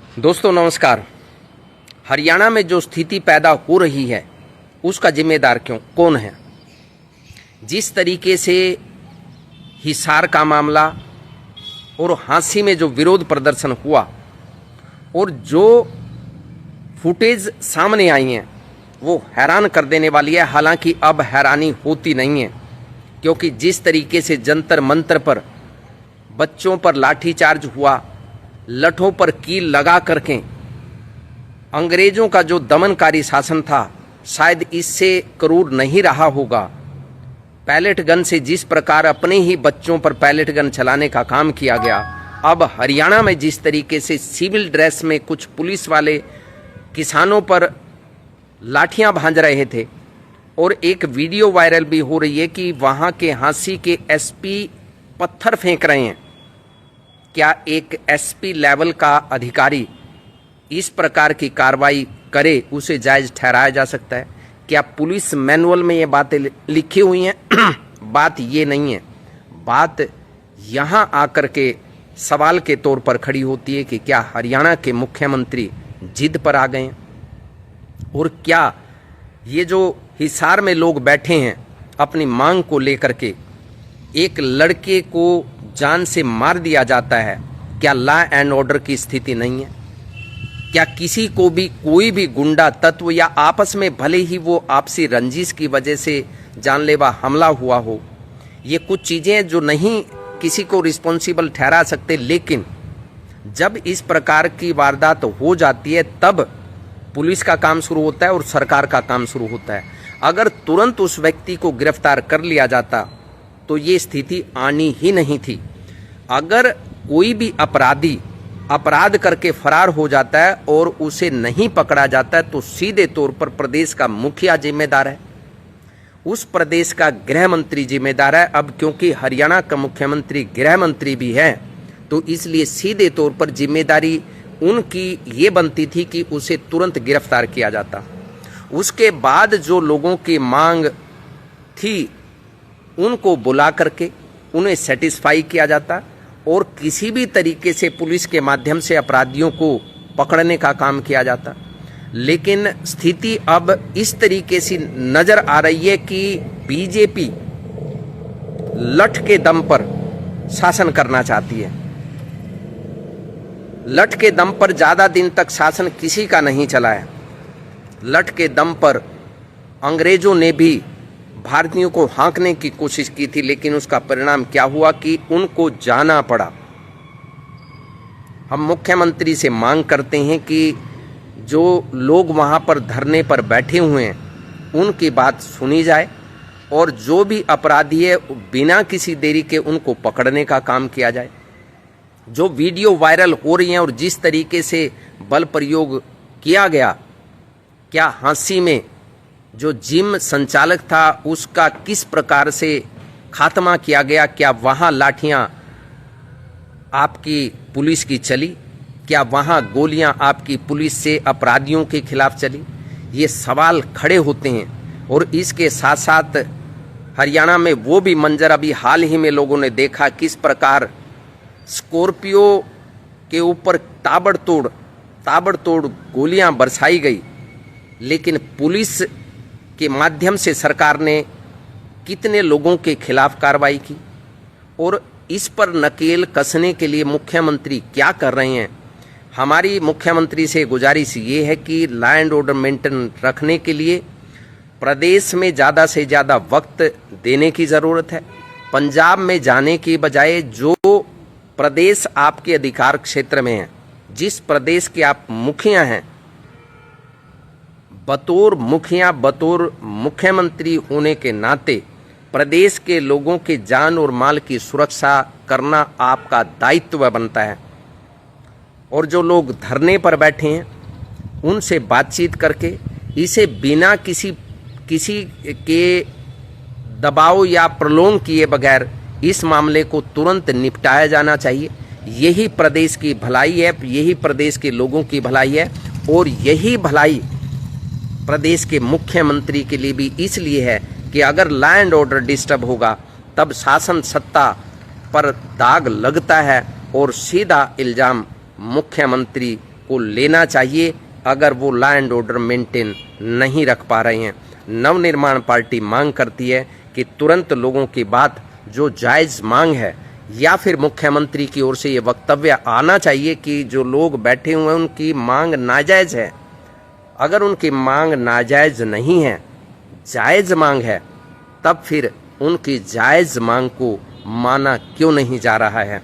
दोस्तों नमस्कार। हरियाणा में जो स्थिति पैदा हो रही है उसका जिम्मेदार कौन है? जिस तरीके से हिसार का मामला और हांसी में जो विरोध प्रदर्शन हुआ और जो फुटेज सामने आई हैं वो हैरान कर देने वाली है। हालांकि अब हैरानी होती नहीं है, क्योंकि जिस तरीके से जंतर मंतर पर बच्चों पर लाठीचार्ज हुआ, लठों पर कील लगा करके अंग्रेजों का जो दमनकारी शासन था शायद इससे क्रूर नहीं रहा होगा। पैलेट गन से जिस प्रकार अपने ही बच्चों पर पैलेट गन चलाने का काम किया गया, अब हरियाणा में जिस तरीके से सिविल ड्रेस में कुछ पुलिस वाले किसानों पर लाठियां भांज रहे थे और एक वीडियो वायरल भी हो रही है कि वहां के हांसी के एसपी पत्थर फेंक रहे हैं। क्या एक एसपी लेवल का अधिकारी इस प्रकार की कार्रवाई करे, उसे जायज ठहराया जा सकता है? क्या पुलिस मैनुअल में ये बातें लिखी हुई हैं? बात ये नहीं है। बात यहां आकर के सवाल के तौर पर खड़ी होती है कि क्या हरियाणा के मुख्यमंत्री जिद पर आ गए हैं? और क्या ये जो हिसार में लोग बैठे हैं अपनी मांग को लेकर के, एक लड़के को जान से मार दिया जाता है, क्या लॉ एंड ऑर्डर की स्थिति नहीं है? क्या किसी को भी कोई भी गुंडा तत्व या आपस में भले ही वो आपसी रंजिश की वजह से जानलेवा हमला हुआ हो, ये कुछ चीजें जो नहीं किसी को रिस्पॉन्सिबल ठहरा सकते, लेकिन जब इस प्रकार की वारदात हो जाती है तब पुलिस का काम शुरू होता है और सरकार का काम शुरू होता है। अगर तुरंत उस व्यक्ति को गिरफ्तार कर लिया जाता तो ये स्थिति आनी ही नहीं थी। अगर कोई भी अपराधी अपराध करके फरार हो जाता है और उसे नहीं पकड़ा जाता है तो सीधे तौर पर प्रदेश का मुखिया जिम्मेदार है, उस प्रदेश का गृह मंत्री जिम्मेदार है। अब क्योंकि हरियाणा का मुख्यमंत्री गृह मंत्री भी है तो इसलिए सीधे तौर पर जिम्मेदारी उनकी ये बनती थी कि उसे तुरंत गिरफ्तार किया जाता। उसके बाद जो लोगों की मांग थी उनको बुला करके उन्हें सेटिस्फाई किया जाता और किसी भी तरीके से पुलिस के माध्यम से अपराधियों को पकड़ने का काम किया जाता। लेकिन स्थिति अब इस तरीके से नजर आ रही है कि बीजेपी लठ के दम पर शासन करना चाहती है। लठ के दम पर ज्यादा दिन तक शासन किसी का नहीं चला है। लठ के दम पर अंग्रेजों ने भी भारतीयों को हाँकने की कोशिश की थी, लेकिन उसका परिणाम क्या हुआ कि उनको जाना पड़ा। हम मुख्यमंत्री से मांग करते हैं कि जो लोग वहां पर धरने पर बैठे हुए हैं उनकी बात सुनी जाए और जो भी अपराधी है बिना किसी देरी के उनको पकड़ने का काम किया जाए। जो वीडियो वायरल हो रही हैं और जिस तरीके से बल प्रयोग किया गया, क्या हांसी में जो जिम संचालक था उसका किस प्रकार से खात्मा किया गया? क्या वहां लाठियां आपकी पुलिस की चली? क्या वहां गोलियां आपकी पुलिस से अपराधियों के खिलाफ चली? ये सवाल खड़े होते हैं। और इसके साथ साथ हरियाणा में वो भी मंजर अभी हाल ही में लोगों ने देखा, किस प्रकार स्कॉर्पियो के ऊपर ताबड़तोड़ गोलियां बरसाई गई, लेकिन पुलिस के माध्यम से सरकार ने कितने लोगों के खिलाफ कार्रवाई की। और इस पर नकेल कसने के लिए मुख्यमंत्री क्या कर रहे हैं? हमारी मुख्यमंत्री से गुजारिश ये है कि लॉ एंड ऑर्डर मेंटेन रखने के लिए प्रदेश में ज़्यादा से ज़्यादा वक्त देने की ज़रूरत है। पंजाब में जाने की बजाय जो प्रदेश आपके अधिकार क्षेत्र में है, जिस प्रदेश के आप मुखिया हैं, बतौर मुख्यमंत्री होने के नाते प्रदेश के लोगों के जान और माल की सुरक्षा करना आपका दायित्व बनता है। और जो लोग धरने पर बैठे हैं उनसे बातचीत करके इसे बिना किसी के दबाव या प्रलोभन किए बगैर इस मामले को तुरंत निपटाया जाना चाहिए। यही प्रदेश की भलाई है, यही प्रदेश के लोगों की भलाई है और यही भलाई प्रदेश के मुख्यमंत्री के लिए भी इसलिए है कि अगर लॉ एंड ऑर्डर डिस्टर्ब होगा तब शासन सत्ता पर दाग लगता है और सीधा इल्जाम मुख्यमंत्री को लेना चाहिए अगर वो लॉ एंड ऑर्डर मेंटेन नहीं रख पा रहे हैं। नवनिर्माण पार्टी मांग करती है कि तुरंत लोगों की बात जो जायज़ मांग है, या फिर मुख्यमंत्री की ओर से ये वक्तव्य आना चाहिए कि जो लोग बैठे हुए हैं उनकी मांग नाजायज़ है। अगर उनकी मांग नाजायज़ नहीं है, जायज़ मांग है, तब फिर उनकी जायज़ मांग को माना क्यों नहीं जा रहा है।